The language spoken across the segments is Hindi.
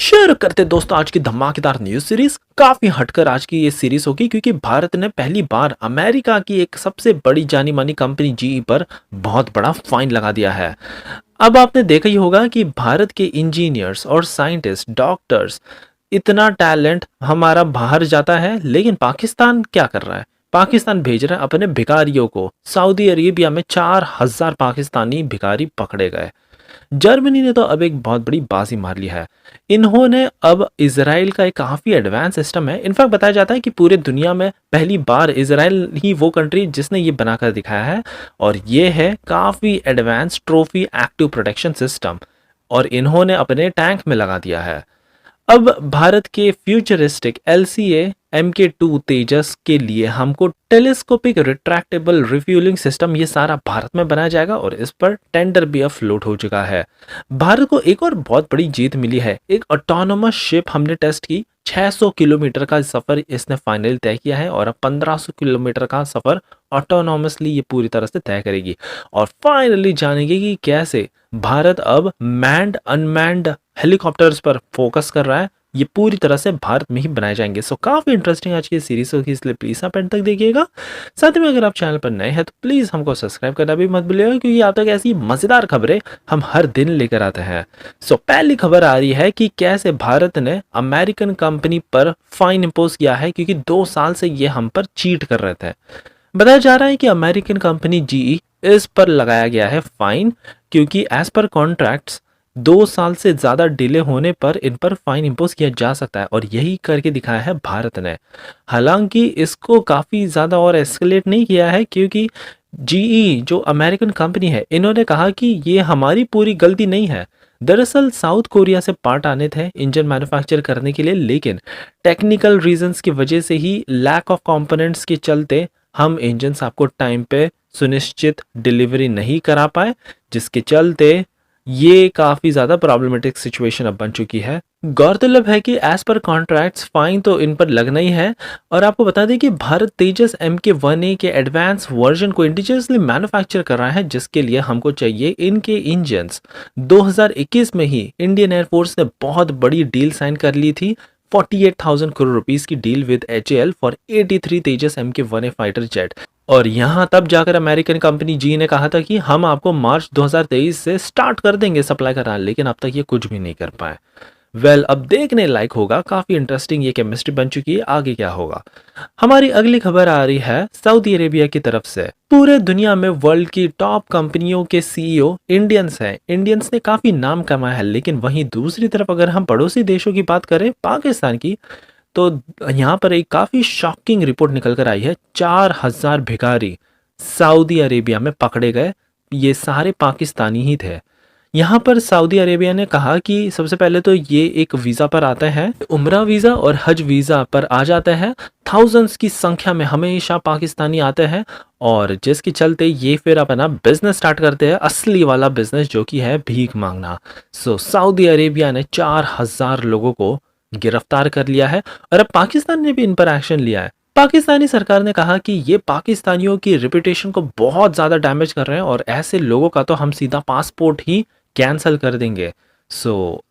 शुरू करते दोस्तों आज की धमाकेदार न्यूज सीरीज। काफी हटकर आज की ये सीरीज होगी क्योंकि भारत ने पहली बार अमेरिका की एक सबसे बड़ी जानी मानी कंपनी जीई पर बहुत बड़ा फाइन लगा दिया है। अब आपने देखा ही होगा कि भारत के इंजीनियर्स और साइंटिस्ट डॉक्टर्स इतना टैलेंट हमारा बाहर जाता है, लेकिन पाकिस्तान क्या कर रहा है? पाकिस्तान भेज रहा है अपने भिखारियों को। सऊदी अरेबिया में 4,000 पाकिस्तानी भिखारी पकड़े गए। जर्मनी ने तो अब एक बहुत बड़ी बाजी मार ली है। इन्होंने अब इजराइल का एक काफ़ी एडवांस सिस्टम है। इनफैक्ट बताया जाता है कि पूरे दुनिया में पहली बार इजराइल ही वो कंट्री जिसने ये बनाकर दिखाया है, और ये है काफ़ी advance trophy active protection system, और इन्होंने अपने टैंक में लगा दिया है। अब भारत के फ्यूचरिस्टिक LCA MK2 तेजस के लिए हमको टेलीस्कोपिक रिट्रैक्टेबल रिफ्यूलिंग सिस्टम ये सारा भारत में बनाया जाएगा, और इस पर टेंडर भी अब फ्लोट हो चुका है। भारत को एक और बहुत बड़ी जीत मिली है। एक ऑटोनोमस शिप हमने टेस्ट की। 600 किलोमीटर का सफर इसने फाइनली तय किया है, और अब 1500 किलोमीटर का सफर ऑटोनोमसली ये पूरी तरह से तय करेगी। और फाइनली जानेंगे कि कैसे भारत अब मैन्ड अनमैन्ड हेलीकॉप्टर्स पर फोकस कर रहा है। ये पूरी तरह से भारत में ही बनाए जाएंगे। सो काफी इंटरेस्टिंग आज की सीरीज होगी, इसलिए प्लीज आप एंड तक देखिएगा। साथ में अगर आप चैनल पर नए हैं तो प्लीज हमको सब्सक्राइब करना भी मत भूलिएगा, क्योंकि आप तक ऐसी मजेदार खबरें हम हर दिन लेकर आते हैं। सो पहली खबर आ रही है कि कैसे भारत ने अमेरिकन कंपनी पर फाइन इम्पोज किया है, क्योंकि 2 साल से ये हम पर चीट कर रहे थे। बताया जा रहा है कि अमेरिकन कंपनी जीई इस पर लगाया गया है फाइन, क्योंकि एज पर कॉन्ट्रैक्ट्स 2 साल से ज्यादा डिले होने पर इन पर फाइन इम्पोज किया जा सकता है, और यही करके दिखाया है भारत ने। हालांकि इसको काफी ज्यादा और एस्केलेट नहीं किया है, क्योंकि जीई जो अमेरिकन कंपनी है, इन्होंने कहा कि ये हमारी पूरी गलती नहीं है। दरअसल साउथ कोरिया से पार्ट आने थे इंजन मैन्युफैक्चर करने के लिए, लेकिन टेक्निकल रीजंस की वजह से ही, लैक ऑफ कंपोनेंट्स के चलते हम इंजन्स आपको टाइम पे सुनिश्चित डिलीवरी नहीं करा पाए, जिसके चलते ये काफी ज्यादा प्रॉब्लमेटिक सिचुएशन अब बन चुकी है। गौरतलब है कि एज पर कॉन्ट्रैक्ट्स फाइन तो इन पर लगना ही है। और आपको बता दें कि भारत तेजस MK1A के एडवांस वर्जन को इंडिजिनियसली मैन्युफैक्चर कर रहा है, जिसके लिए हमको चाहिए इनके इंजन्स। 2021 में ही इंडियन एयरफोर्स ने बहुत बड़ी डील साइन कर ली थी, 48,000 करोड़ रुपीस की deal with HAL for 83 Tejas MK1A fighter jet. और यहाँ तब जाकर अमेरिकन कंपनी जी ने कहा था कि हम आपको मार्च 2023 से स्टार्ट कर देंगे सप्लाई करना, लेकिन अब तक ये कुछ भी नहीं कर पाए। अब देखने लायक होगा। काफी इंटरेस्टिंग ये केमिस्ट्री बन चुकी है, आगे क्या होगा। हमारी अगली खबर आ रही है सऊदी अरेबिया की तरफ से। पूरे दुनिया में वर्ल्ड की टॉप कंपनियों के CEO इंडियंस हैं। इंडियंस ने काफी नाम कमाया है, लेकिन वहीं दूसरी तरफ अगर हम पड़ोसी देशों की बात करें, पाकिस्तान की, तो यहाँ पर एक काफी शॉकिंग रिपोर्ट निकल कर आई है। 4,000 भिखारी सऊदी अरेबिया में पकड़े गए। ये सारे पाकिस्तानी ही थे। यहाँ पर सऊदी अरेबिया ने कहा कि सबसे पहले तो ये एक वीज़ा पर आता है, उम्रा वीज़ा और हज वीज़ा पर आ जाता है। थाउजेंड्स की संख्या में हमेशा पाकिस्तानी आते हैं, और जिसके चलते ये फिर अपना बिजनेस स्टार्ट करते हैं, असली वाला बिजनेस जो कि है भीख मांगना। सऊदी अरेबिया ने 4,000 लोगों को गिरफ्तार कर लिया है, और अब पाकिस्तान ने भी इन पर एक्शन लिया है। पाकिस्तानी सरकार ने कहा कि ये पाकिस्तानियों की रेपुटेशन को बहुत ज़्यादा डैमेज कर रहे हैं, और ऐसे लोगों का तो हम सीधा पासपोर्ट ही कैंसल कर देंगे।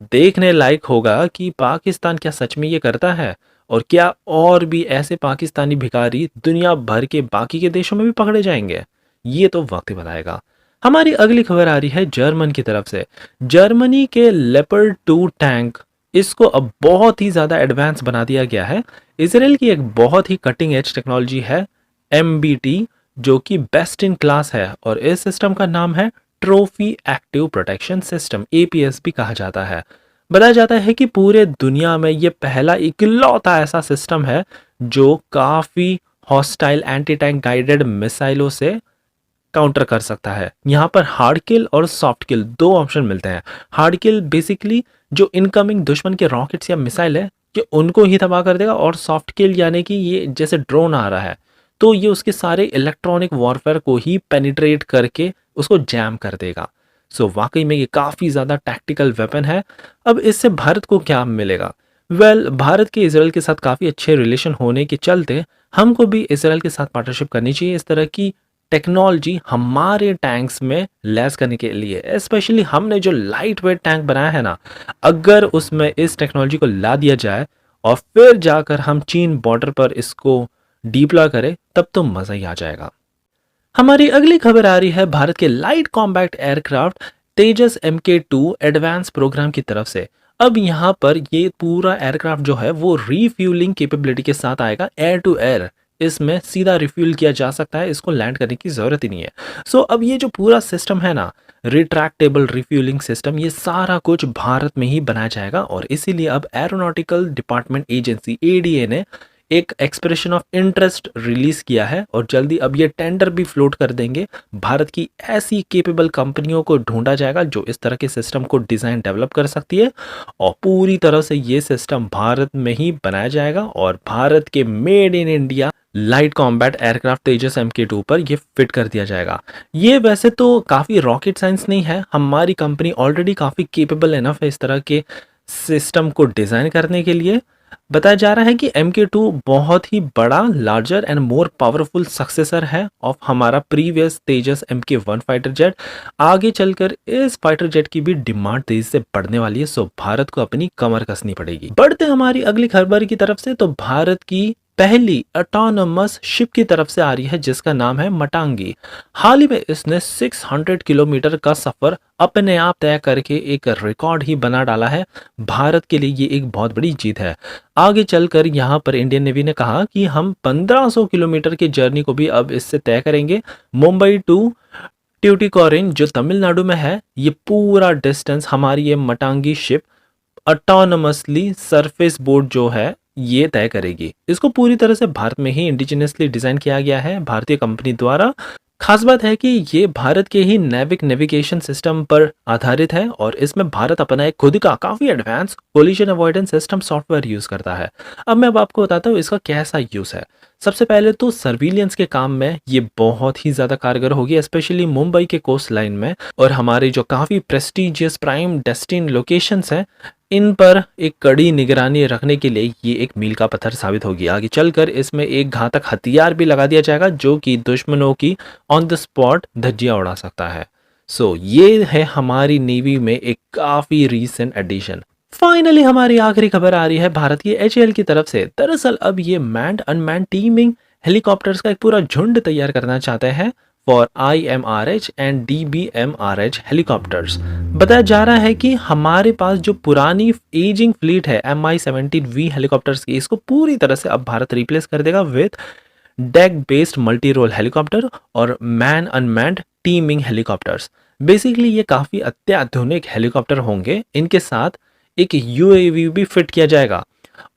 देखने लायक होगा कि पाकिस्तान क्या सच में ये करता है, और क्या और भी ऐसे पाकिस्तानी भिखारी दुनिया भर के बाकी के देशों में भी पकड़े जाएंगे। ये तो वक्त ही बताएगा। हमारी अगली खबर आ रही है जर्मन की तरफ से। जर्मनी के लेपर्ड 2 टैंक, इसको अब बहुत ही ज़्यादा एडवांस बना दिया गया है। इसराइल की एक बहुत ही कटिंग एज टेक्नोलॉजी है MBT, जो कि बेस्ट इन क्लास है, और इस सिस्टम का नाम है trophy active protection system, APS भी कहा जाता है। बताया जाता है कि पूरे दुनिया में ये पहला इकलौता ऐसा सिस्टम है जो काफ़ी हॉस्टाइल एंटी टैंक गाइडेड मिसाइलों से काउंटर कर सकता है। यहाँ पर हार्ड किल और सॉफ्ट किल 2 ऑप्शन मिलते हैं। हार्ड किल बेसिकली जो इनकमिंग दुश्मन के रॉकेट्स या मिसाइल है, कि उनको ही तबाह कर देगा, और सॉफ्ट किल यानी कि ये जैसे ड्रोन आ रहा है तो ये उसके सारे इलेक्ट्रॉनिक वॉरफेयर को ही पेनिट्रेट करके उसको जैम कर देगा। वाकई में ये काफ़ी ज़्यादा टैक्टिकल वेपन है। अब इससे भारत को क्या मिलेगा? भारत के इसराइल के साथ काफ़ी अच्छे रिलेशन होने के चलते हमको भी इसराइल के साथ पार्टनरशिप करनी चाहिए। इस तरह की टेक्नोलॉजी हमारे टैंक्स में लैस करने के लिए। स्पेशली हमने जो लाइट वेट टैंक बनाया है ना, अगर उसमें इस टेक्नोलॉजी को ला दिया जाए और फिर जाकर हम चीन बॉर्डर पर इसको डिप्लॉय करें, तब तो मजा ही आ जाएगा। हमारी अगली खबर आ रही है भारत के लाइट कॉम्बैट एयरक्राफ्ट तेजस MK2 एडवांस प्रोग्राम की तरफ से। अब यहाँ पर ये पूरा एयरक्राफ्ट जो है वो रीफ्यूलिंग कैपेबिलिटी के साथ आएगा, एयर टू एयर। इसमें सीधा रिफ्यूल किया जा सकता है, इसको लैंड करने की जरूरत ही नहीं है। सो अब ये जो पूरा सिस्टम है ना, रिट्रैक्टेबल रिफ्यूलिंग सिस्टम, ये सारा कुछ भारत में ही बनाया जाएगा। और इसीलिए अब एरोनॉटिकल डिपार्टमेंट एजेंसी ADA ने एक एक्सप्रेशन ऑफ इंटरेस्ट रिलीज किया है और जल्दी अब ये टेंडर भी फ्लोट कर देंगे। भारत की ऐसी केपेबल कंपनियों को ढूंढा जाएगा जो इस तरह के सिस्टम को डिजाइन डेवलप कर सकती है, और पूरी तरह से ये सिस्टम भारत में ही बनाया जाएगा और भारत के made in India light combat aircraft Tejas MK2 पर ये फिट कर दिया जाएगा। ये वैसे तो काफ़ी रॉकेट साइंस नहीं है, हमारी कंपनी ऑलरेडी काफ़ी केपेबल इनफ है इस तरह के सिस्टम को डिज़ाइन करने के लिए। बताया जा रहा है कि MK2 बहुत ही बड़ा, larger and more powerful successor है ऑफ हमारा प्रीवियस तेजस MK1 फाइटर जेट। आगे चलकर इस फाइटर जेट की भी डिमांड तेजी से बढ़ने वाली है, सो भारत को अपनी कमर कसनी पड़ेगी। बढ़ते हमारी अगली खबर की तरफ से, तो भारत की पहली ऑटोनमस शिप की तरफ से आ रही है जिसका नाम है मटांगी। हाल ही में इसने 600 किलोमीटर का सफर अपने आप तय करके एक रिकॉर्ड ही बना डाला है। भारत के लिए ये एक बहुत बड़ी जीत है। आगे चलकर यहाँ पर इंडियन नेवी ने कहा कि हम 1500 किलोमीटर की जर्नी को भी अब इससे तय करेंगे। मुंबई टू ट्यूटिकोरिन जो तमिलनाडु में है, ये पूरा डिस्टेंस हमारी ये मटांगी शिप ऑटोनमसली सरफेस बोट जो है ये तय करेगी। इसको पूरी तरह से भारत में ही इंडिजिनियसली डिजाइन किया गया है भारतीय कंपनी द्वारा। खास बात है कि ये भारत के ही नेविगेशन सिस्टम पर आधारित है और इसमें भारत अपना एक खुद का काफी advance collision avoidance system software use करता है। अब आपको बताता हूँ इसका कैसा यूज है। सबसे पहले तो सर्विलियंस के काम में ये बहुत ही ज्यादा कारगर होगी, स्पेशली मुंबई के कोस्ट लाइन में और हमारे जो काफी प्रेस्टिजियस प्राइम डेस्टिन लोकेशंस हैं, इन पर एक कड़ी निगरानी रखने के लिए ये एक मील का पत्थर साबित होगी। आगे चलकर इसमें एक घातक हथियार भी लगा दिया जाएगा जो कि दुश्मनों की ऑन द स्पॉट धज्जियां उड़ा सकता है। सो ये है हमारी नेवी में एक काफी रीसेंट एडिशन। फाइनली हमारी आखिरी खबर आ रही है भारत की HAL की तरफ से। दरअसल अब ये मैन्ड अनमैन्ड टीमिंग हेलीकॉप्टर्स का एक पूरा झुंड तैयार करना चाहते हैं for IMRH and DBMRH helicopters. बताया जा रहा है कि हमारे पास जो पुरानी एजिंग फ्लीट है Mi-17V हेलीकॉप्टर्स की, इसको पूरी तरह से अब भारत रिप्लेस कर देगा with deck based multi role helicopter और man unmanned teaming helicopters. Basically ये काफी अत्याधुनिक हेलीकॉप्टर होंगे, इनके साथ एक UAV भी फिट किया जाएगा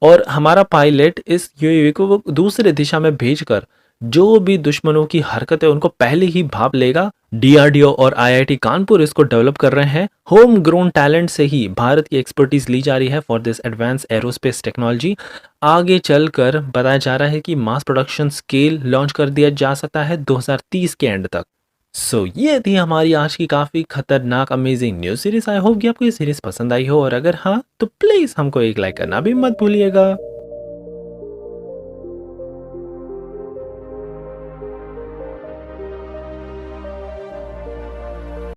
और हमारा पायलट इस UAV को दूसरे दिशा में भेजकर जो भी दुश्मनों की हरकत है उनको पहले ही भाप लेगा। DRDO और IIT कानपुर इसको डेवलप कर रहे हैं। होम ग्रोन टैलेंट से ही भारत की एक्सपर्टीज ली जा रही है for this advance aerospace technology. आगे चलकर बताया जा रहा है कि मास प्रोडक्शन स्केल लॉन्च कर दिया जा सकता है 2030 के एंड तक। सो ये थी हमारी आज की काफी खतरनाक amazing news series. I hope कि आपको ये सीरीज पसंद आई हो और अगर हाँ तो प्लीज हमको एक लाइक करना भी मत भूलिएगा।